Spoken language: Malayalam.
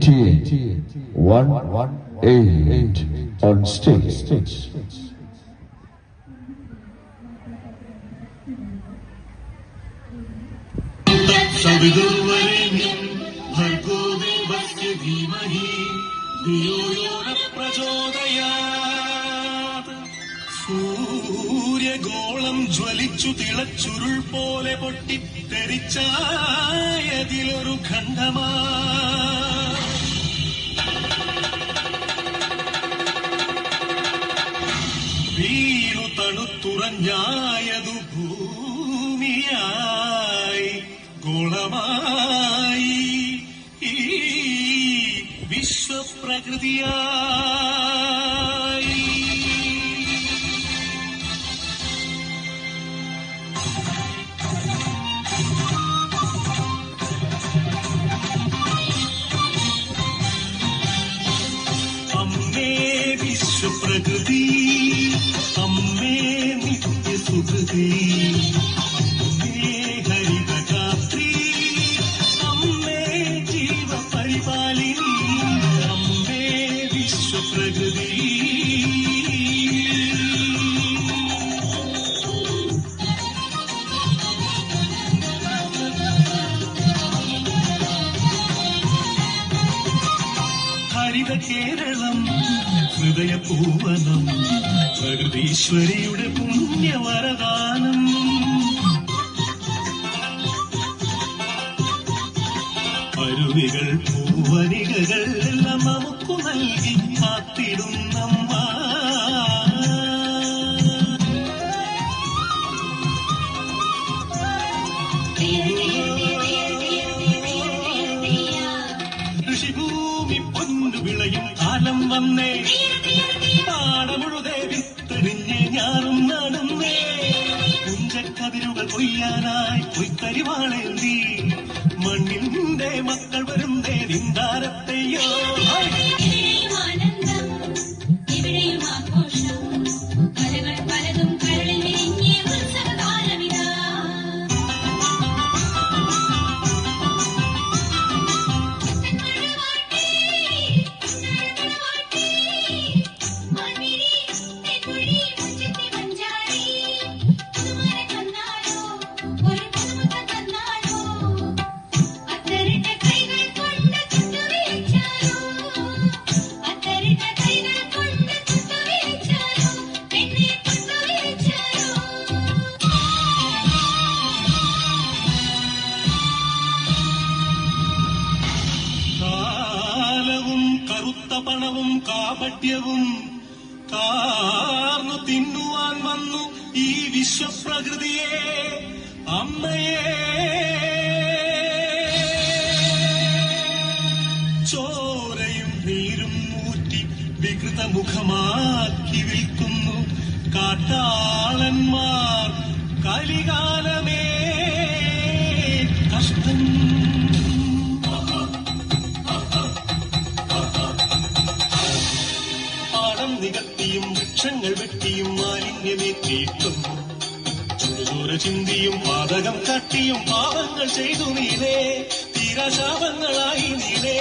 8818 on stage. സൂര്യഗോളം ജ്വലിച്ചു തിളച്ചുരുൾ പോലെ പൊട്ടിത്തെറിച്ചായതിലൊരു ഖണ്ഡമാ വീണു തണുത്തുറഞ്ഞായതു ഭൂമിയായി ഗോളമായി ഈ വിശ്വപ്രകൃതിയായി. അമ്മേ വിശ്വപ്രകൃതി, അമ്മേ നിത്യസുകൃതി, അമ്മേ ഹരിതഗാത്രി, അമ്മേ ജീവപരിപാലിനി, അമ്മേ വിശ്വപ്രകൃതി. ഹരിത കേരളം ഹൃദയപൂവനം, പ്രകൃതീശ്വരിയുടെ പുണ്യവരദാനം. അരുവികൾ പൂവനികകൾ എല്ലാം നമുക്കു നൽകി കാത്തിടുന്നമ്മ. കൃഷിഭൂമി പൊന്നു വിളയും കാലം വന്നേ, പാടമുഴുതേ വിത്തെറിഞ്ഞ് ഞാറും നടുന്നേ, കുഞ്ചക്കതിരുകൾ കൊയ്യാനായി പൊയ്ക്കരിവാളേന്തി മണ്ണിന്റെ മക്കൾ വരുന്നേ നിന്താരത്തെയോ. കറുത്ത പണവും കാപട്യവും കാർന്നു തിന്നുവാൻ വന്നു ഈ വിശ്വപ്രകൃതിയെ, അമ്മയെ. ചോരയും നീരും ഊറ്റി വികൃതമുഖമാക്കി വിൽക്കുന്നു കാട്ടാളന്മാർ. കലികാലമേ കഷ്ടം. നികത്തിയും വൃക്ഷങ്ങൾ വെട്ടിയും മാലിന്യമേറ്റിയിട്ടും ചുടുചോര ചിന്തിയും പാതകം തട്ടിയും പാപങ്ങൾ ചെയ്തു നീലേ, തീരാശാപങ്ങളായി നീലേ.